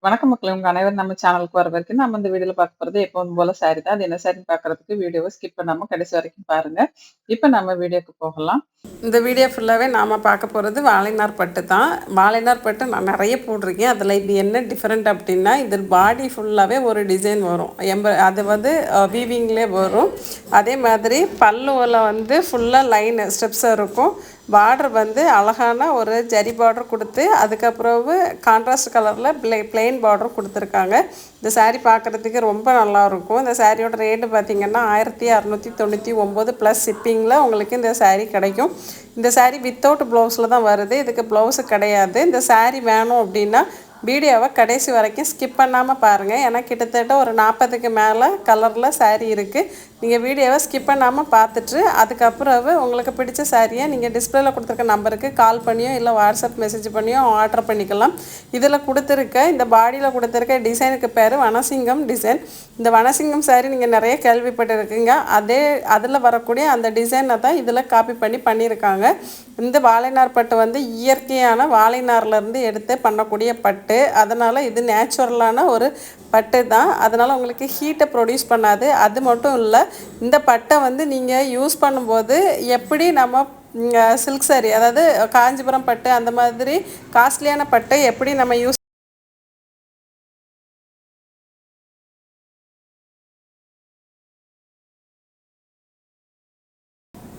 வணக்கம் மக்களே! உங்க அனைவரும் நம்ம சேனலுக்கு வரவேற்கிறேன். நம்ம இந்த வீடியோல பார்க்க போறது எப்பவும் போல சாரி தான். அது என்ன சாரின்னு பார்க்கறதுக்கு வீடியோவ ஸ்கிப் பண்ணாம கடைசி வரைக்கும் பாருங்க. இப்ப நம்ம வீடியோக்கு போகலாம். இந்த வீடியோ ஃபுல்லாகவே நாம் பார்க்க போகிறது வாழைநார் பட்டு தான். வாழைநார் பட்டு நான் நிறைய போட்டிருக்கேன். அதில் இது என்ன டிஃப்ரெண்ட் அப்படின்னா, இதில் பாடி ஃபுல்லாகவே ஒரு டிசைன் வரும். அது வந்து வீவிங்லேயே வரும். அதே மாதிரி பல்லுவில் வந்து ஃபுல்லாக லைன் ஸ்டெப்ஸாக இருக்கும். பார்டர் வந்து அழகான ஒரு ஜரி பார்டர் கொடுத்து அதுக்கப்புறம் கான்ட்ராஸ்ட் கலரில் பிளெயின் பார்டர் கொடுத்துருக்காங்க. இந்த சாரீ பார்க்குறதுக்கு ரொம்ப நல்லாயிருக்கும். இந்த சாரியோட ரேட்டு பார்த்திங்கன்னா 1699 ப்ளஸ் ஷிப்பிங்கில் உங்களுக்கு இந்த சாரீ கிடைக்கும். இந்த சாரீ வித்தவுட் ப்ளவுஸில் தான் வருது. இதுக்கு ப்ளவுஸு கிடையாது. இந்த சாரீ வேணும் அப்படின்னா வீடியோவை கடைசி வரைக்கும் ஸ்கிப் பண்ணாமல் பாருங்கள். ஏன்னா கிட்டத்தட்ட ஒரு 40க்கு மேலே கலரில் சாரீ இருக்குது. நீங்கள் வீடியோவை ஸ்கிப் பண்ணாமல் பார்த்துட்டு அதுக்கப்புறம் உங்களுக்கு பிடிச்ச சாரியை நீங்கள் டிஸ்பிளேயில் கொடுத்துருக்க நம்பருக்கு கால் பண்ணியோ இல்லை வாட்ஸ்அப் மெசேஜ் பண்ணியோ ஆர்டர் பண்ணிக்கலாம். இதில் கொடுத்துருக்க இந்த பாடியில் கொடுத்துருக்க டிசைனுக்கு பேர் வனசிங்கம் டிசைன். இந்த வனசிங்கம் சாரீ நீங்கள் நிறைய கேள்விப்பட்டிருக்கீங்க. அதில் வரக்கூடிய அந்த டிசைனை தான் இதில் காப்பி பண்ணியிருக்காங்க. இந்த வாழைநார் பட்டு வந்து இயற்கையான வாழைநார்லேருந்து எடுத்து பண்ணக்கூடிய பட்டு. அதனால் இது நேச்சுரலான ஒரு பட்டு தான். அதனால் உங்களுக்கு ஹீட்டை ப்ரொடியூஸ் பண்ணாது. அது மட்டும் இல்லை, இந்த பட்டை வந்து நீங்கள் யூஸ் பண்ணும்போது எப்படி நம்ம சில்க் சாரி, அதாவது காஞ்சிபுரம் பட்டு அந்த மாதிரி காஸ்ட்லியான பட்டை எப்படி நம்ம யூஸ்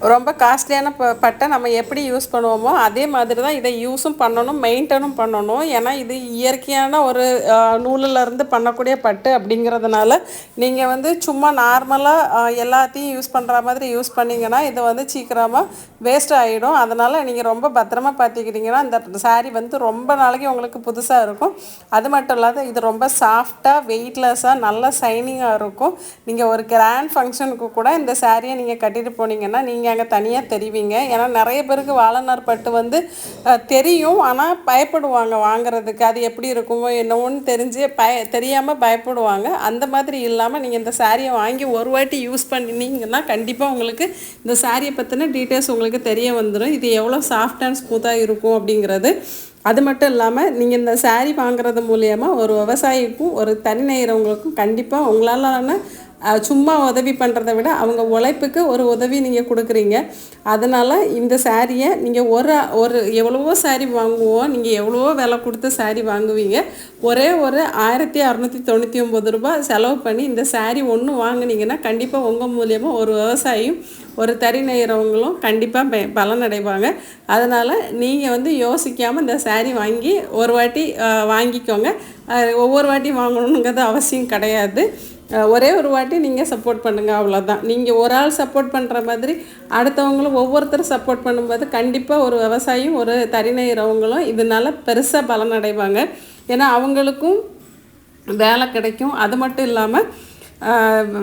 ரொம்ப காஸ்ட்லியான பட்டை நம்ம எப்படி யூஸ் பண்ணுவோமோ அதே மாதிரி தான் இதை யூஸும் பண்ணணும், மெயின்டனும் பண்ணணும். ஏன்னா இது இயற்கையான ஒரு நூலிலேருந்து பண்ணக்கூடிய பட்டு அப்படிங்கிறதுனால நீங்கள் வந்து சும்மா நார்மலாக எல்லாத்தையும் யூஸ் பண்ணுற மாதிரி யூஸ் பண்ணிங்கன்னா இது வந்து சீக்கிரமாக வேஸ்ட் ஆகிடும். அதனால் நீங்கள் ரொம்ப பத்திரமா பார்த்துக்கிட்டிங்கன்னா இந்த சாரீ வந்து ரொம்ப நாளைக்கு உங்களுக்கு புதுசாக இருக்கும். அது மட்டும் இல்லாத இது ரொம்ப சாஃப்டாக, வெயிட்லெஸ்ஸாக, நல்லா ஷைனிங்காக இருக்கும். நீங்கள் ஒரு கிராண்ட் ஃபங்க்ஷனுக்கு கூட இந்த சாரியை நீங்கள் கட்டிட்டு போனீங்கன்னா நீங்கள் அங்கே தனியாக தெரிவிங்க. ஏன்னா நிறைய பேருக்கு வாழைநார் பட்டு வந்து தெரியும், ஆனால் பயப்படுவாங்க வாங்குறதுக்கு. அது எப்படி இருக்குமோ என்னவோன்னு தெரியாமல் பயப்படுவாங்க. அந்த மாதிரி இல்லாமல் நீங்கள் இந்த சாரியை வாங்கி ஒரு வாட்டி யூஸ் பண்ணினீங்கன்னா கண்டிப்பாக உங்களுக்கு இந்த சாரியை பற்றின டீட்டெயில்ஸ் உங்களுக்கு தெரிய வந்துடும். இது எவ்வளோ சாஃப்ட் அண்ட் ஸ்மூத்தாக இருக்கும் அப்படிங்கிறது. அது மட்டும் இல்லாமல் நீங்கள் இந்த சாரீ வாங்குறது மூலியமாக ஒரு விவசாயிக்கும் ஒரு தனி நெய்கிறவங்களுக்கும் கண்டிப்பாக உங்களாலான சும்மா உதவி பண்ணுறதை விட அவங்க உழைப்புக்கு ஒரு உதவி நீங்கள் கொடுக்குறீங்க. அதனால் இந்த சாரியை நீங்கள் எவ்வளவோ சாரீ வாங்குவோம், நீங்கள் எவ்வளவோ விலை கொடுத்து சாரீ வாங்குவீங்க. ஒரே ஒரு 1699 ரூபாய் செலவு பண்ணி இந்த சாரீ ஒன்று வாங்கினீங்கன்னா கண்டிப்பாக உங்கள் மூலியமாக ஒரு விவசாயியும் ஒரு தறி நெய்கிறவங்களும் கண்டிப்பாக பலனடைவாங்க. அதனால் நீங்கள் வந்து யோசிக்காமல் இந்த சாரீ வாங்கி ஒரு வாட்டி வாங்கிக்கோங்க. ஒவ்வொரு வாட்டி வாங்கணுங்கிறது அவசியம் கிடையாது. ஒரே ஒரு வாட்டி நீங்கள் சப்போர்ட் பண்ணுங்கள், அவ்வளோதான். நீங்கள் ஒரு ஆள் சப்போர்ட் பண்ணுற மாதிரி அடுத்தவங்களும் ஒவ்வொருத்தரும் சப்போர்ட் பண்ணும்போது கண்டிப்பாக ஒரு விவசாயியும் ஒரு தறி நெய்கிறவங்களும் இதனால் பெருசாக பலனடைவாங்க. ஏன்னா அவங்களுக்கும் வேலை கிடைக்கும். அது மட்டும் இல்லாமல்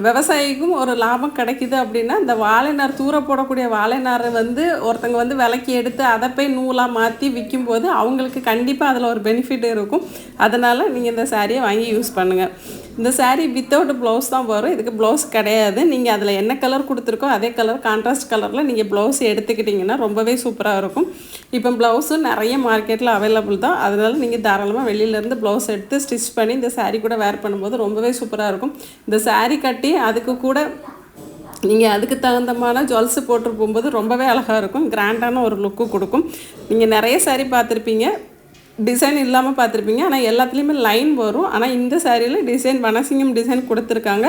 விவசாயிக்கும் ஒரு லாபம் கிடைக்குது. அப்படின்னா இந்த வாழைநார் தூர போடக்கூடிய வாழைநாரை வந்து ஒருத்தங்க வந்து விலைக்கு எடுத்து அதை போய் நூலாக மாற்றி விற்கும்போது அவங்களுக்கு கண்டிப்பாக அதில் ஒரு பெனிஃபிட் இருக்கும். அதனால் நீங்கள் இந்த சாரியை வாங்கி யூஸ் பண்ணுங்கள். இந்த சாரீ வித்தவுட் ப்ளவுஸ் தான் வரும். இதுக்கு ப்ளவுஸ் கிடையாது. நீங்கள் அதில் என்ன கலர் கொடுத்துருக்கோ அதே கலர் கான்ட்ராஸ்ட் கலரில் நீங்கள் ப்ளவுஸ் எடுத்துக்கிட்டிங்கன்னா ரொம்பவே சூப்பராக இருக்கும். இப்போ ப்ளவுஸும் நிறைய மார்க்கெட்டில் அவைலபிள் தான். அதனால் நீங்கள் தாராளமாக வெளியிலேருந்து ப்ளவுஸ் எடுத்து ஸ்டிச் பண்ணி இந்த சாரீ கூட வேர் பண்ணும்போது ரொம்பவே சூப்பராக இருக்கும். இந்த சாரீ கட்டி அதுக்கு கூட நீங்கள் அதுக்கு தகுந்தமான ஜுவல்ஸு போட்டு போகும்போது ரொம்பவே அழகாக இருக்கும். கிராண்டான ஒரு லுக்கு கொடுக்கும். நீங்கள் நிறைய சாரீ பார்த்துருப்பீங்க, டிசைன் இல்லாமல் பார்த்துருப்பீங்க. ஆனால் எல்லாத்துலேயுமே லைன் வரும். ஆனால் இந்த சாரியில் டிசைன் வனசிங்கம் டிசைன் கொடுத்துருக்காங்க.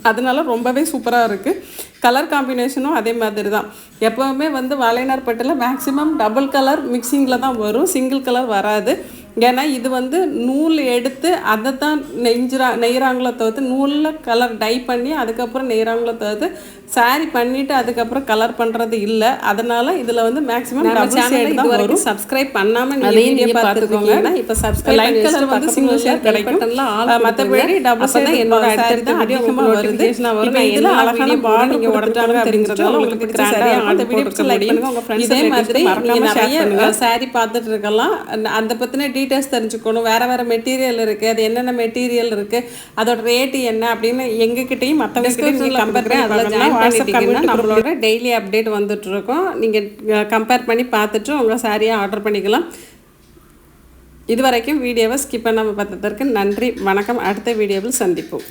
அதனால ரொம்பவே சூப்பராக இருக்குது. கலர் காம்பினேஷனும் அதே மாதிரி தான். எப்போவுமே வந்து வாழைநார் பட்டில் மேக்ஸிமம் டபுள் கலர் மிக்சிங்கில் தான் வரும், சிங்கிள் கலர் வராது. ஏன்னா இது வந்து நூல் எடுத்து அதை தான் நெய்கிறாங்களோ தவிர்த்து நூலில் கலர் டை பண்ணி அதுக்கப்புறம் நெய்கிறாங்களோ தவிர்த்து சாரி பண்ணிவிட்டு அதுக்கப்புறம் கலர் பண்ணுறது இல்லை. அதனால் இதில் வந்து மேக்ஸிமம் இது வரைக்கும் சப்ஸ்கிரைப் பண்ணாமல் நீங்கள் பார்த்துக்கோங்க. இப்போ சப்ஸ்கிரைப் லைட் கலர் வந்து சிங்கிள் ஷேர் கிடைக்கும். மற்றபடி டபுள் ஷேர் என்னோட சாரி தான் அதிகமாக வருது. இப்போ இதில் அழகான பார்டர் நீங்கள் உடஞ்சாங்க அப்படிங்கிறதால உங்களுக்கு கிராண்டாக அந்த வீடியோ லைக் பண்ணுங்கள். உங்கள் ஃப்ரெண்ட்ஸ் இதே மாதிரி நீங்கள் நிறைய சாரி பார்த்துட்டு இருக்கலாம். அந்த பற்றின டீட்டெயில்ஸ் தெரிஞ்சுக்கணும். வேறு மெட்டீரியல் இருக்குது, அது என்னென்ன மெட்டீரியல் இருக்குது, அதோட ரேட்டு என்ன அப்படின்னு எங்ககிட்டையும் மற்றவங்ககிட்டையும் கம்பேர் பண்ணி அதில் வாட்ஸ்அப் கம்யூனிட்டி நம்மளோட டெய்லி அப்டேட் வந்துட்டுருக்கோம். நீங்கள் கம்பேர் பண்ணி பார்த்துட்டு உங்கள் சாரியை ஆர்டர் பண்ணிக்கலாம். இதுவரைக்கும் வீடியோவை ஸ்கிப் பண்ணாமல் பார்த்ததற்கு நன்றி. வணக்கம். அடுத்த வீடியோவில் சந்திப்போம்.